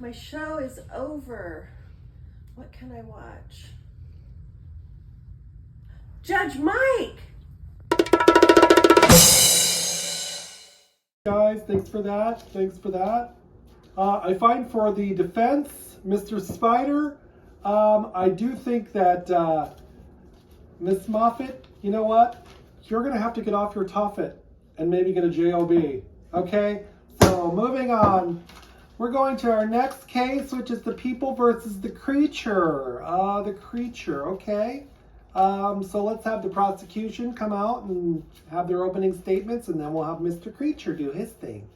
My show is over. What can I watch? Judge Mike! Guys, thanks for that. I find for the defense, Mr. Spider, I do think that Miss Moffat, you know what? You're going to have to get off your tuffet and maybe get a JOB. Okay? So moving on. We're going to our next case, which is the people versus the creature. Okay? So let's have the prosecution come out and have their opening statements, and then we'll have Mr. Creature do his thing.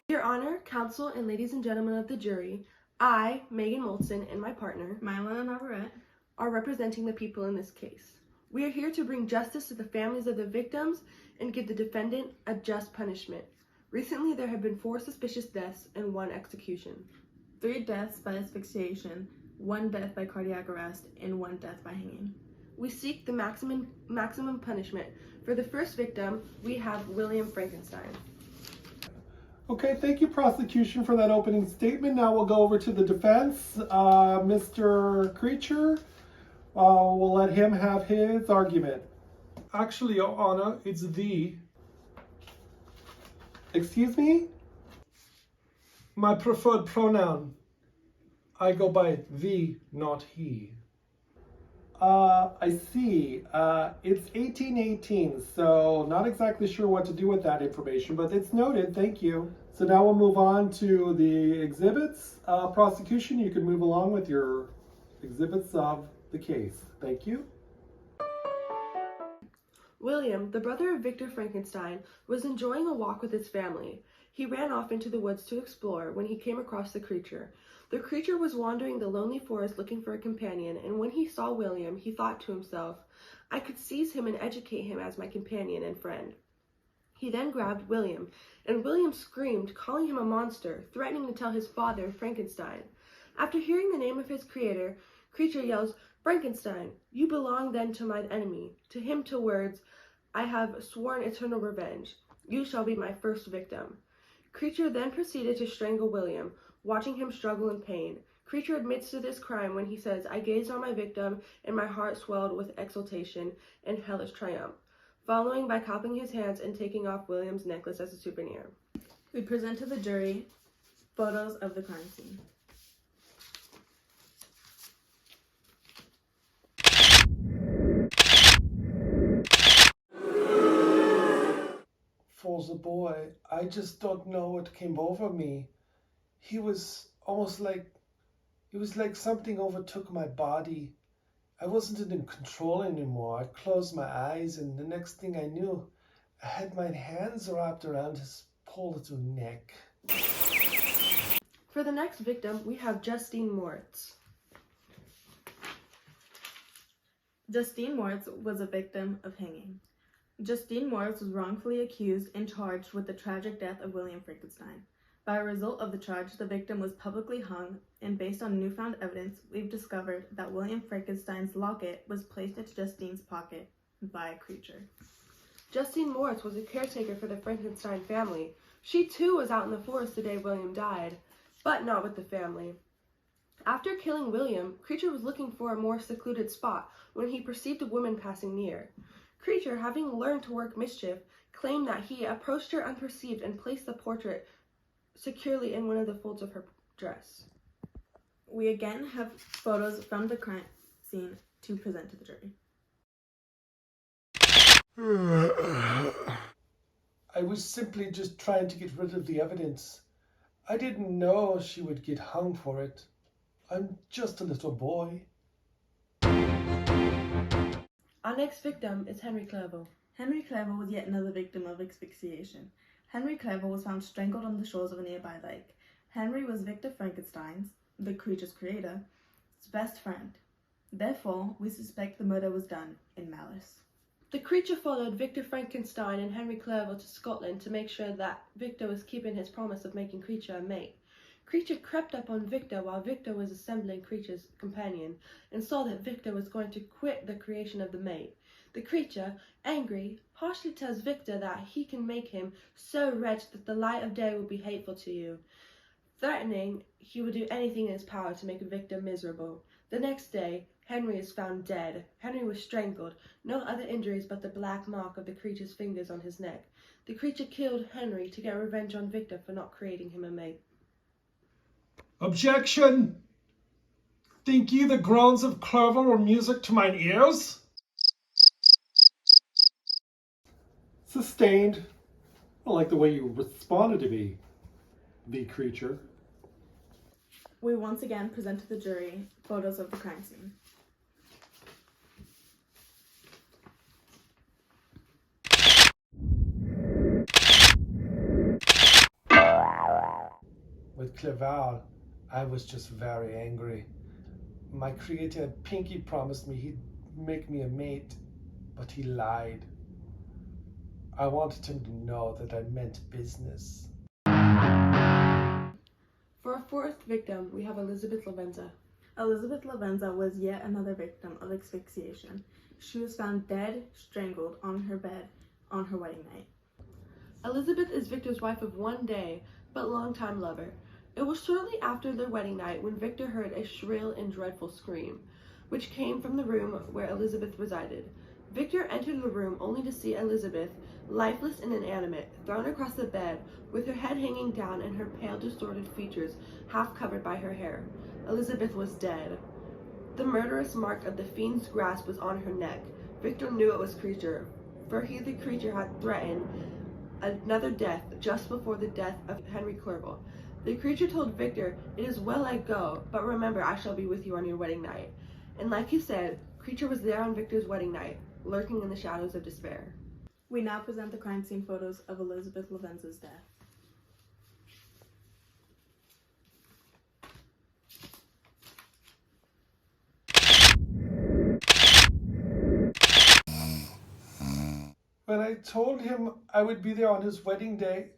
Your Honor, counsel, and ladies and gentlemen of the jury, I, Megan Molson, and my partner, Mylon Navarrete, are representing the people in this case. We are here to bring justice to the families of the victims and give the defendant a just punishment. Recently, there have been 4 suspicious deaths and 1 execution. 3 deaths by asphyxiation, 1 death by cardiac arrest, and 1 death by hanging. We seek the maximum punishment. For the first victim, we have William Frankenstein. Okay, thank you, prosecution, for that opening statement. Now we'll go over to the defense. Mr. Creature, we'll let him have his argument. Actually, Your Honor, it's the... Excuse me? My preferred pronoun. I go by the, not he. I see. It's 1818, so not exactly sure what to do with that information, but it's noted. Thank you. So now we'll move on to the exhibits. Prosecution, you can move along with your exhibits of the case. Thank you. William, the brother of Victor Frankenstein, was enjoying a walk with his family. He ran off into the woods to explore when he came across the creature. The creature was wandering the lonely forest looking for a companion, and when he saw William, he thought to himself, I could seize him and educate him as my companion and friend. He then grabbed William, and William screamed, calling him a monster, threatening to tell his father, Frankenstein. After hearing the name of his creator, Creature yells, Frankenstein, you belong then to my enemy. To him to words, I have sworn eternal revenge. You shall be my first victim. Creature then proceeded to strangle William, watching him struggle in pain. Creature admits to this crime when he says, I gazed on my victim, and my heart swelled with exultation and hellish triumph, following by cupping his hands and taking off William's necklace as a souvenir. we present to the jury photos of the crime scene. For the boy, I just don't know what came over me. He was almost like, it was like something overtook my body. I wasn't in control anymore. I closed my eyes, and the next thing I knew, I had my hands wrapped around his poor little neck. For the next victim, we have Justine Moritz. Justine Moritz was a victim of hanging. Justine Moritz was wrongfully accused and charged with the tragic death of William Frankenstein. By a result of the charge, the victim was publicly hung, and based on newfound evidence, we've discovered that William Frankenstein's locket was placed into Justine's pocket by a creature. Justine Moritz was a caretaker for the Frankenstein family. She too was out in the forest the day William died, but not with the family. After killing William, Creature was looking for a more secluded spot when he perceived a woman passing near. Creature, having learned to work mischief, claimed that he approached her unperceived and placed the portrait securely in one of the folds of her dress. We again have photos from the crime scene to present to the jury. I was simply just trying to get rid of the evidence. I didn't know she would get hung for it. I'm just a little boy. Our next victim is Henry Clerval. Henry Clerval was yet another victim of asphyxiation. Henry Clerval was found strangled on the shores of a nearby lake. Henry was Victor Frankenstein's, the creature's creator, best friend. Therefore, we suspect the murder was done in malice. The creature followed Victor Frankenstein and Henry Clerval to Scotland to make sure that Victor was keeping his promise of making Creature a mate. Creature crept up on Victor while Victor was assembling Creature's companion and saw that Victor was going to quit the creation of the mate. The creature, angry, harshly tells Victor that he can make him so wretched that the light of day will be hateful to you. Threatening he would do anything in his power to make Victor miserable. The next day, Henry is found dead. Henry was strangled. No other injuries but the black mark of the creature's fingers on his neck. The creature killed Henry to get revenge on Victor for not creating him a mate. Objection! Think ye the groans of Clerval are music to mine ears? Sustained. I like the way you responded to me, the creature. We once again present to the jury photos of the crime scene. With Clerval, I was just very angry. My creator Pinky promised me he'd make me a mate, but he lied. I wanted him to know that I meant business. For our fourth victim, we have Elizabeth Lavenza. Elizabeth Lavenza was yet another victim of asphyxiation. She was found dead, strangled on her bed on her wedding night. Elizabeth is Victor's wife of one day, but longtime lover. It was shortly after their wedding night when Victor heard a shrill and dreadful scream, which came from the room where Elizabeth resided. Victor entered the room only to see Elizabeth, lifeless and inanimate, thrown across the bed, with her head hanging down and her pale, distorted features half covered by her hair. Elizabeth was dead. The murderous mark of the fiend's grasp was on her neck. Victor knew it was creature, for he, the creature, had threatened another death just before the death of Henry Clerval. The creature told Victor, "It is well I go, but remember I shall be with you on your wedding night." And like he said, creature was there on Victor's wedding night, lurking in the shadows of despair. We now present the crime scene photos of Elizabeth Lavenza's death. When I told him I would be there on his wedding day,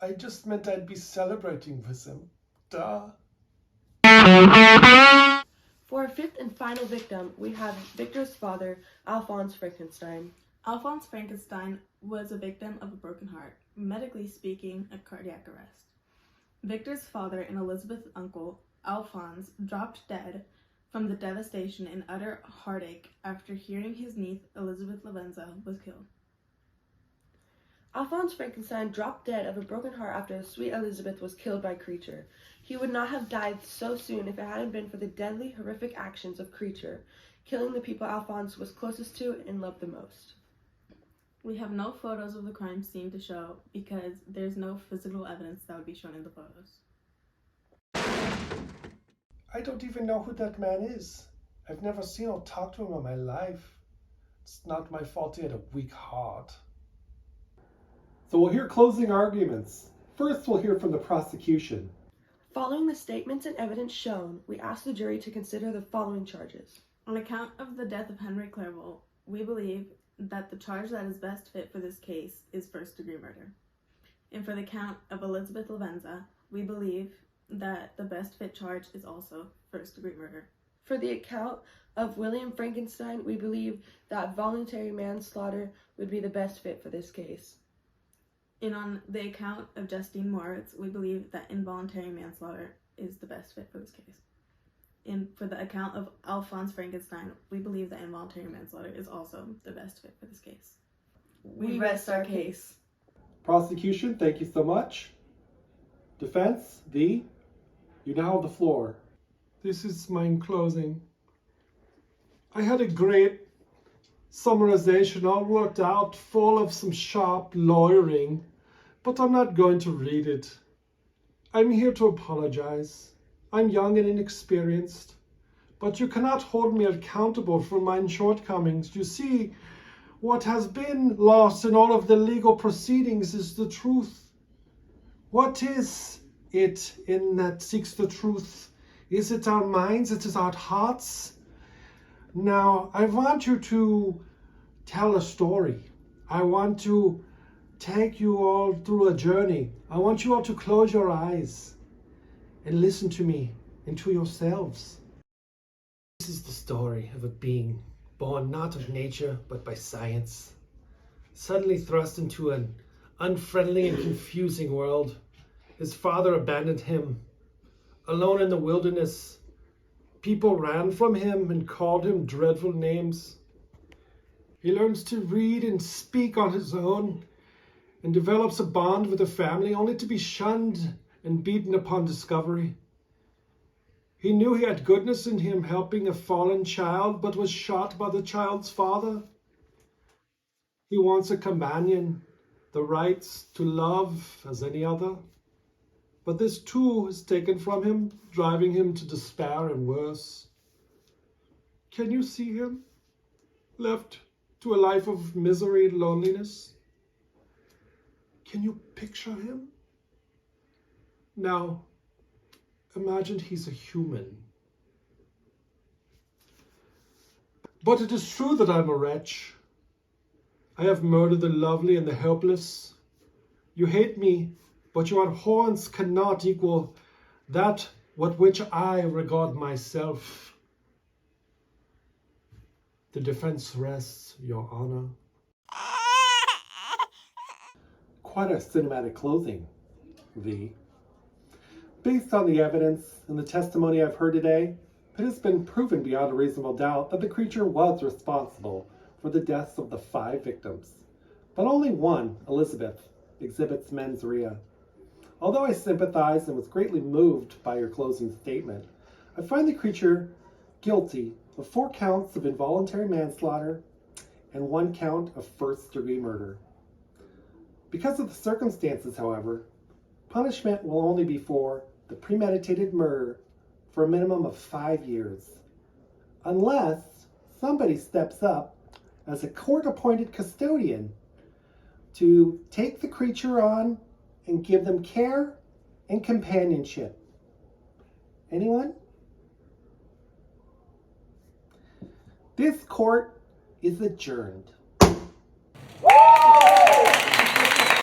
I just meant I'd be celebrating with him. Duh. For our fifth and final victim, we have Victor's father, Alphonse Frankenstein. Alphonse Frankenstein was a victim of a broken heart, medically speaking, a cardiac arrest. Victor's father and Elizabeth's uncle, Alphonse, dropped dead from the devastation and utter heartache after hearing his niece, Elizabeth Lavenza, was killed. Alphonse Frankenstein dropped dead of a broken heart after his sweet Elizabeth was killed by creature. He would not have died so soon if it hadn't been for the deadly, horrific actions of creature, killing the people Alphonse was closest to and loved the most. We have no photos of the crime scene to show because there's no physical evidence that would be shown in the photos. I don't even know who that man is. I've never seen or talked to him in my life. It's not my fault he had a weak heart. So we'll hear closing arguments. First, we'll hear from the prosecution. Following the statements and evidence shown, we ask the jury to consider the following charges. On account of the death of Henry Clerval, we believe that the charge that is best fit for this case is first-degree murder. And for the count of Elizabeth Lavenza, we believe that the best fit charge is also first-degree murder. For the account of William Frankenstein, we believe that voluntary manslaughter would be the best fit for this case. And on the account of Justine Moritz, we believe that involuntary manslaughter is the best fit for this case. And for the account of Alphonse Frankenstein, we believe that involuntary manslaughter is also the best fit for this case. We rest our case. Prosecution, thank you so much. Defense, you now have the floor. This is my closing. I had a great summarization all worked out, full of some sharp lawyering, but I'm not going to read it. I'm here to apologize. I'm young and inexperienced, but you cannot hold me accountable for my shortcomings. You see, what has been lost in all of the legal proceedings is the truth. What is it in that seeks the truth? Is it our minds? Is it our hearts? Now, I want you to tell a story. I want to take you all through a journey. I want you all to close your eyes and listen to me and to yourselves. This is the story of a being born not of nature but by science, suddenly thrust into an unfriendly and confusing world. His father abandoned him. Alone in the wilderness, people ran from him and called him dreadful names. He learns to read and speak on his own and develops a bond with the family only to be shunned and beaten upon discovery. He knew he had goodness in him, helping a fallen child, but was shot by the child's father. He wants a companion, the rights to love as any other. But this too is taken from him, driving him to despair and worse. Can you see him, left to a life of misery and loneliness? Can you picture him? Now, imagine he's a human. But it is true that I'm a wretch. I have murdered the lovely and the helpless. You hate me, but your abhorrence cannot equal that with which I regard myself. The defense rests, Your Honor. Quite a cinematic closing, V. Based on the evidence and the testimony I've heard today, it has been proven beyond a reasonable doubt that the creature was responsible for the deaths of the 5 victims. But only one, Elizabeth, exhibits mens rea. Although I sympathize and was greatly moved by your closing statement, I find the creature guilty of 4 counts of involuntary manslaughter and 1 count of first-degree murder. Because of the circumstances, however, punishment will only be for the premeditated murder for a minimum of 5 years, unless somebody steps up as a court-appointed custodian to take the creature on and give them care and companionship. Anyone? This court is adjourned.